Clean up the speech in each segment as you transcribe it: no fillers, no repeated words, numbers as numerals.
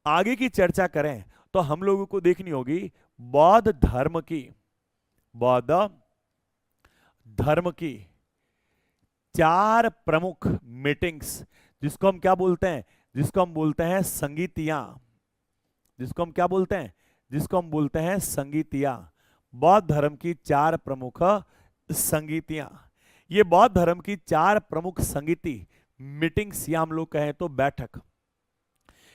आगे की चर्चा करें तो हम लोगों को देखनी होगी बौद्ध धर्म की, बौद्ध धर्म की चार प्रमुख मीटिंग्स, जिसको हम क्या बोलते हैं, जिसको हम बोलते हैं संगीतियां, जिसको हम क्या बोलते हैं, जिसको हम बोलते हैं संगीतियां। बौद्ध धर्म की चार प्रमुख संगीतियां, ये बौद्ध धर्म की चार प्रमुख संगीति मीटिंग्स या हम लोग कहें तो बैठक,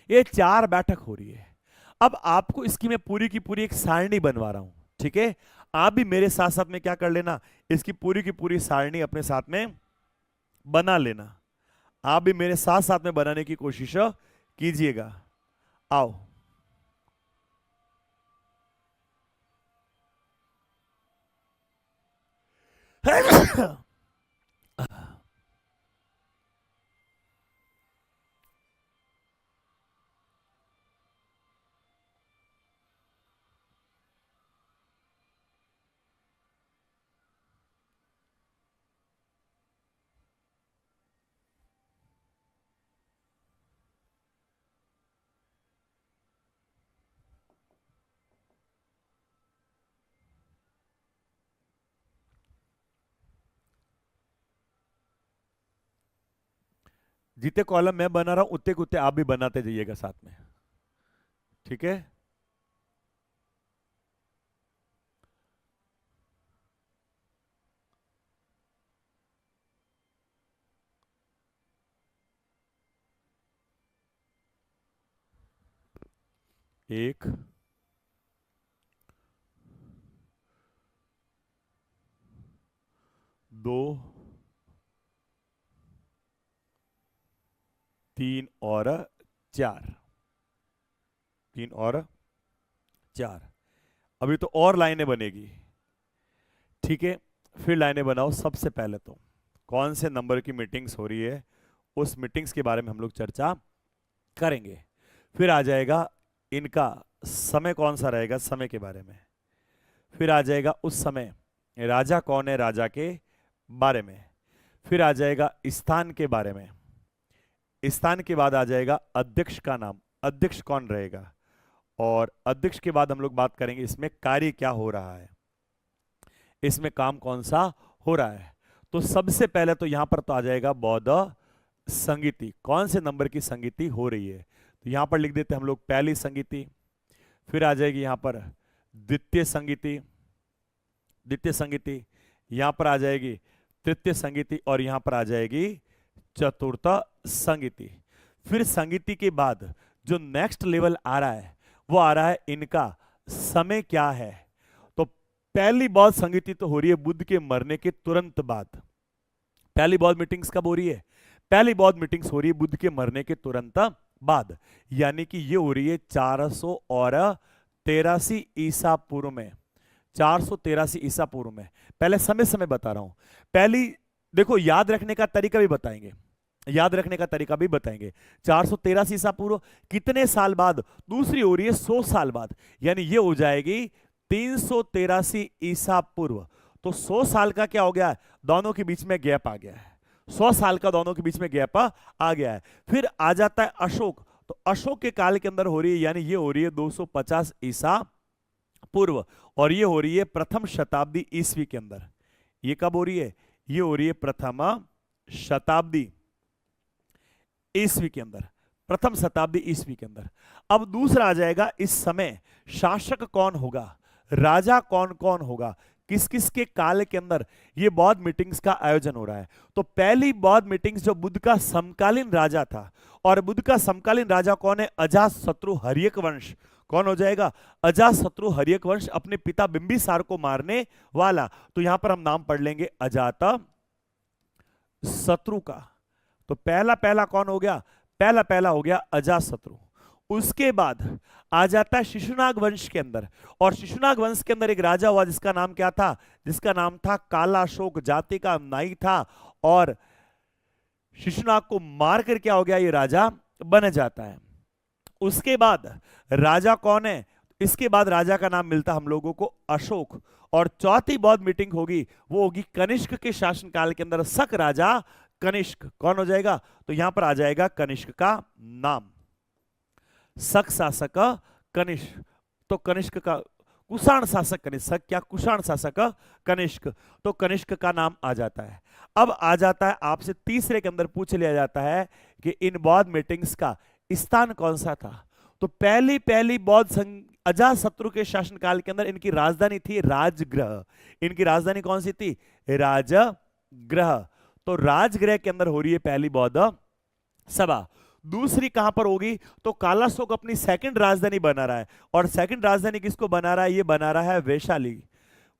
ये चार बैठक हो रही है। अब आपको इसकी मैं पूरी की पूरी एक सारणी बनवा रहा हूं, ठीक है। आप भी मेरे साथ साथ में क्या कर लेना, इसकी पूरी की पूरी सारणी अपने साथ में बना लेना। आप भी मेरे साथ साथ में बनाने की कोशिश कीजिएगा। आओ। जितने कॉलम मैं बना रहा हूं उतने कुत्ते आप भी बनाते जाइएगा साथ में, ठीक है। एक, दो, तीन और चार, तीन और चार। अभी तो और लाइनें बनेगी, ठीक है। फिर लाइनें बनाओ। सबसे पहले तो कौन से नंबर की मीटिंग्स हो रही है उस मीटिंग्स के बारे में हम लोग चर्चा करेंगे। फिर आ जाएगा इनका समय कौन सा रहेगा, समय के बारे में। फिर आ जाएगा उस समय राजा कौन है, राजा के बारे में। फिर आ जाएगा स्थान के बारे में। स्थान के बाद आ जाएगा अध्यक्ष का नाम, अध्यक्ष कौन रहेगा। और अध्यक्ष के बाद हम लोग बात करेंगे इसमें कार्य क्या हो रहा है, इसमें काम कौन सा हो रहा है। तो सबसे पहले तो यहां पर तो आ जाएगा बौद्ध संगीति, कौन से नंबर की संगीति हो रही है। तो यहां पर लिख देते हैं हम लोग पहली संगीति। फिर आ जाएगी यहां पर द्वितीय संगीति, द्वितीय संगीति। यहां पर आ जाएगी तृतीय संगीति और यहां पर आ जाएगी चतुर्थ संगीति। फिर संगीति के बाद जो नेक्स्ट लेवल आ रहा है वो आ रहा है इनका समय क्या है। तो पहली बौद्ध संगीति तो हो रही है बुद्ध के मरने के तुरंत बाद। पहली बौद्ध मीटिंग्स कब हो रही है, पहली बौद्ध मीटिंग्स हो रही है बुद्ध के मरने के तुरंत बाद, यानी कि ये हो रही है 483 ईसा पूर्व में, 483 ईसा पूर्व में। पहले समय समय बता रहा हूं। पहली देखो याद रखने का तरीका भी बताएंगे, याद रखने का तरीका भी बताएंगे। 483 ईसा पूर्व कितने साल बाद, दूसरी हो रही है 100 साल बाद, यानी ये हो जाएगी 383 ईसा पूर्व। तो 100 साल का क्या हो गया है, दोनों के बीच में गैप आ गया है, 100 साल का दोनों के बीच में गैप आ गया है। फिर आ जाता है अशोक, तो अशोक के काल के अंदर हो रही है, यानी ये हो रही है 250 ईसा पूर्व, और ये हो रही है प्रथम शताब्दी ईस्वी के अंदर। ये कब हो रही है, ये हो रही है प्रथम शताब्दी ईस्वी के अंदर, प्रथम शताब्दी ईस्वी के अंदर। अब दूसरा आ जाएगा इस समय शासक कौन होगा, राजा कौन कौन होगा, किस किस के काल के अंदर ये बौद्ध मीटिंग्स का आयोजन हो रहा है। तो पहली बौद्ध मीटिंग्स जो बुद्ध का समकालीन राजा था, और बुद्ध का समकालीन राजा कौन है, अजातशत्रु हर्यक वंश। कौन हो जाएगा, अजातशत्रु हर्यक वंश, अपने पिता बिंबिसार को मारने वाला। तो यहां पर हम नाम पढ़ लेंगे अजात शत्रु का। तो पहला पहला कौन हो गया, पहला पहला हो गया अजातशत्रु। उसके बाद आ जाता है शिशुनाग वंश के अंदर, और शिशुनाग वंश के अंदर एक राजा हुआ जिसका नाम क्या था, जिसका नाम था कालाशोक, जाति का नाई था, और शिशुनाग को मारकर क्या हो गया, ये राजा बन जाता है। उसके बाद राजा कौन है, इसके बाद राजा का नाम मिलता हम लोगों को अशोक। और चौथी बौद्ध मीटिंग होगी वो होगी कनिष्क के शासनकाल के अंदर, शक राजा कनिष्क। कौन हो जाएगा, तो यहां पर आ जाएगा कनिष्क का नाम। शक शासक कनिष्क, तो कनिष्क का कुषाण शासक कनिष्क, शक क्या कुषाण शासक कनिष्क, तो कनिष्क का नाम आ जाता है। अब आ जाता है आपसे तीसरे के अंदर पूछ लिया जाता है कि इन बौद्ध मीटिंग्स का स्थान कौन सा था। तो पहली पहली बौद्ध संघ अजातशत्रु के शासनकाल के अंदर इनकी राजधानी थी राजगृह। इनकी राजधानी कौन सी थी? राजगृह। तो राजगृह के अंदर हो रही है पहली बौद्ध सभा। दूसरी कहां पर होगी? तो कालाशोक अपनी सेकंड राजधानी बना रहा है, और सेकंड राजधानी किसको बना रहा है? ये बना रहा है वैशाली।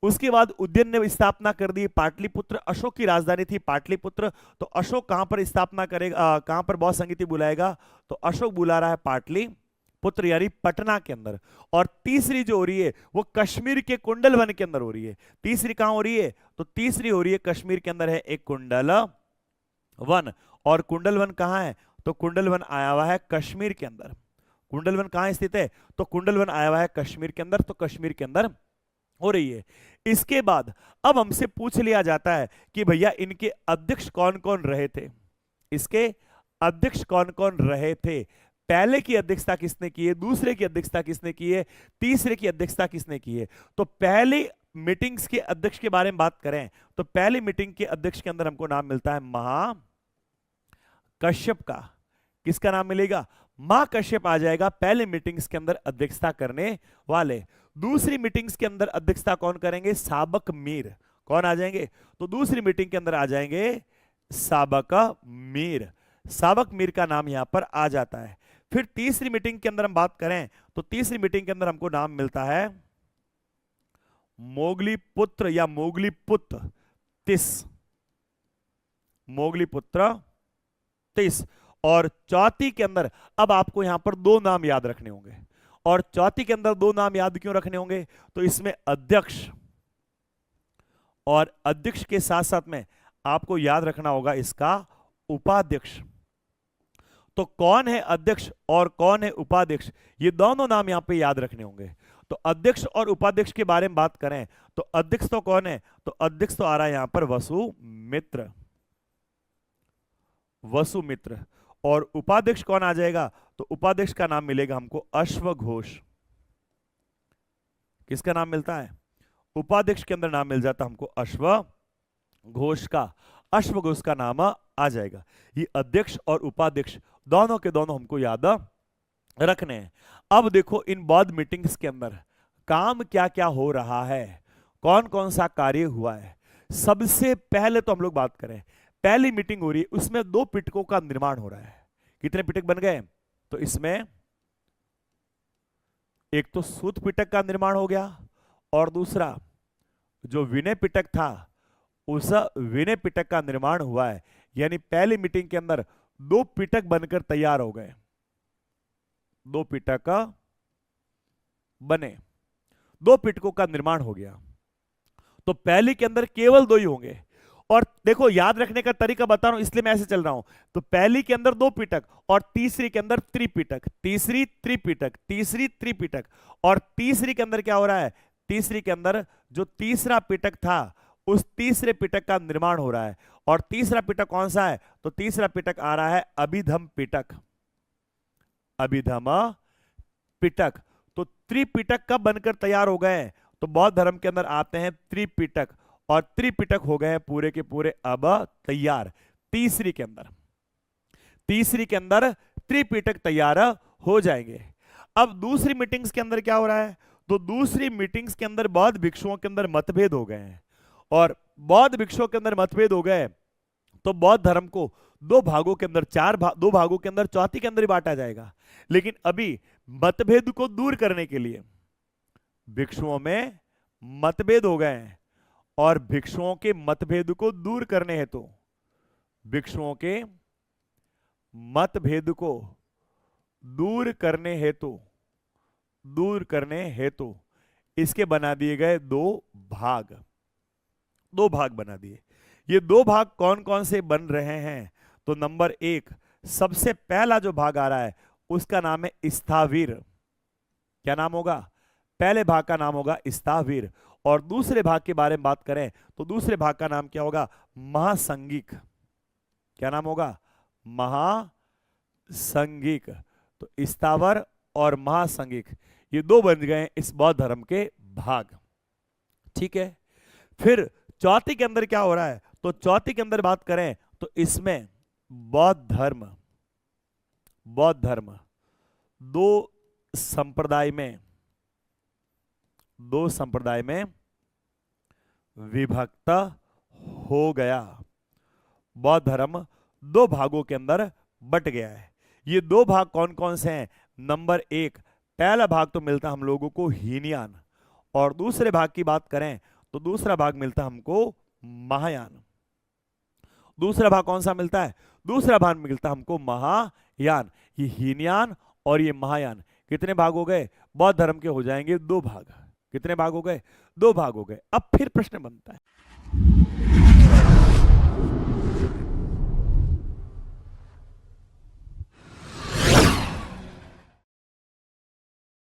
उसके बाद उज्जैन ने स्थापना कर दी पाटलिपुत्र, अशोक की राजधानी थी पाटलिपुत्र। तो अशोक कहां पर स्थापना करेगा, कहां पर बौद्ध संगीति बुलाएगा? तो अशोक बुला रहा है पाटलिपुत्र यानी पटना के अंदर। और तीसरी जो हो रही है वो कश्मीर के कुंडलवन के अंदर हो रही है। तीसरी कहां हो रही है? तो तीसरी हो रही है कश्मीर के अंदर है एक कुंडलवन। और कुंडलवन कहां है? तो कुंडलवन आया हुआ है कश्मीर के अंदर। कुंडलवन कहां स्थित है? तो कुंडलवन आया हुआ है कश्मीर के अंदर। तो कश्मीर के अंदर हो रही है। इसके बाद अब हमसे पूछ लिया जाता है कि भैया इनके अध्यक्ष कौन कौन रहे थे, इसके अध्यक्ष कौन कौन रहे थे। पहले की अध्यक्षता किसने की है, दूसरे की अध्यक्षता किसने की है, तीसरे की अध्यक्षता किसने की है। तो पहली मीटिंग्स के अध्यक्ष के बारे में बात करें तो पहली मीटिंग के अध्यक्ष के अंदर हमको नाम मिलता है महाकश्यप का। किसका नाम मिलेगा? महाकश्यप आ जाएगा पहले मीटिंग्स के अंदर अध्यक्षता करने वाले। दूसरी मीटिंग्स के अंदर अध्यक्षता कौन करेंगे? साबक मीर। कौन आ जाएंगे? तो दूसरी मीटिंग के अंदर आ जाएंगे साबक मीर। साबक मीर का नाम यहां पर आ जाता है। फिर तीसरी मीटिंग के अंदर हम बात करें तो तीसरी मीटिंग के अंदर हमको नाम मिलता है मोगली पुत्र या मोगली पुत्र तिस। मोगली पुत्र तिस। और चौथी के अंदर अब आपको यहां पर दो नाम याद रखने होंगे। और चौथी के अंदर दो नाम याद क्यों रखने होंगे? तो इसमें अध्यक्ष और अध्यक्ष के साथ साथ में आपको याद रखना होगा इसका उपाध्यक्ष। तो कौन है अध्यक्ष और कौन है उपाध्यक्ष, ये दोनों नाम यहां पे याद रखने होंगे। तो अध्यक्ष और उपाध्यक्ष के बारे में बात करें तो अध्यक्ष तो कौन है? तो अध्यक्ष तो आ रहा है यहां पर वसुमित्र। वसुमित्र। और उपाध्यक्ष कौन आ जाएगा? तो उपाध्यक्ष का नाम मिलेगा हमको अश्वघोष। किसका नाम मिलता है? उपाध्यक्ष के अंदर नाम मिल जाता हमको अश्वघोष का। अश्वघोष का नाम आ जाएगा। ये अध्यक्ष और उपाध्यक्ष दोनों के दोनों हमको याद रखने हैं। अब देखो इन बौद्ध मीटिंग्स के अंदर काम क्या क्या हो रहा है, कौन कौन सा कार्य हुआ है। सबसे पहले तो हम लोग बात करें, पहली मीटिंग हो रही है उसमें 2 पिटकों का निर्माण हो रहा है। कितने पिटक बन गए? तो इसमें एक तो सूत पिटक का निर्माण हो गया और दूसरा जो विनय पिटक था उस विनय पिटक का निर्माण हुआ है। यानी पहली मीटिंग के अंदर 2 पिटक बनकर तैयार हो गए। 2 पिटक बने, 2 पिटकों का निर्माण हो गया। तो पहली के अंदर केवल 2 ही होंगे। और देखो याद रखने का तरीका बता रहा हूं इसलिए मैं ऐसे चल रहा हूं। तो पहली के अंदर 2 पिटक और तीसरी के अंदर त्रिपिटक, तीसरी त्रिपिटक, तीसरी त्रिपिटक। और तीसरी के अंदर क्या हो रहा है? तीसरी के अंदर जो तीसरा पिटक था उस तीसरे पिटक का निर्माण हो रहा है। और तीसरा पिटक कौन सा है? तो तीसरा पिटक आ रहा है अभिधम पिटक। अभिधम पिटक। तो त्रिपिटक कब बनकर तैयार हो गए? तो बौद्ध धर्म के अंदर आते हैं त्रिपिटक, और त्रिपिटक हो गए हैं पूरे के पूरे अब तैयार। तीसरी के अंदर, तीसरी के अंदर त्रिपिटक तैयार हो जाएंगे। अब दूसरी मीटिंग्स के अंदर क्या हो रहा है? तो दूसरी मीटिंग्स के अंदर बौद्ध भिक्षुओं के अंदर मतभेद हो गए हैं। और बौद्ध भिक्षुओं के अंदर मतभेद हो गए तो बौद्ध धर्म को 2 भागों के अंदर 2 भागों के अंदर चौथी के अंदर ही बांटा जाएगा। लेकिन अभी मतभेद को दूर करने के लिए भिक्षुओं में मतभेद हो गए हैं, और भिक्षुओं के मतभेद को दूर करने हेतु, भिक्षुओं के मतभेद को दूर करने हेतु इसके बना दिए गए 2 भाग। 2 भाग बना दिए। ये 2 भाग कौन कौन से बन रहे हैं? तो नंबर 1 सबसे पहला जो भाग आ रहा है उसका नाम है स्थावीर। क्या नाम होगा? पहले भाग का नाम होगा स्थावीर। और दूसरे भाग के बारे में बात करें तो दूसरे भाग का नाम क्या होगा? महासंगिक। क्या नाम होगा? महासंगिक। तो स्थावर और महासंघिक, ये दो बन गए इस बौद्ध धर्म के भाग। ठीक है, फिर चौथी के अंदर क्या हो रहा है, तो चौथी के अंदर बात करें तो इसमें बौद्ध धर्म दो संप्रदाय में विभक्त हो गया। बौद्ध धर्म दो भागों के अंदर बट गया है। ये दो भाग कौन कौन से हैं? नंबर एक, पहला भाग तो मिलता हम लोगों को हीनयान, और दूसरे भाग की बात करें तो दूसरा भाग मिलता हमको महायान। दूसरा भाग कौन सा मिलता है? दूसरा भाग मिलता हमको महायान। ये हीनयान और ये महायान कितने भाग हो गए? बौद्ध धर्म के हो जाएंगे दो भाग। कितने भाग हो गए? दो भाग हो गए। अब फिर प्रश्न बनता है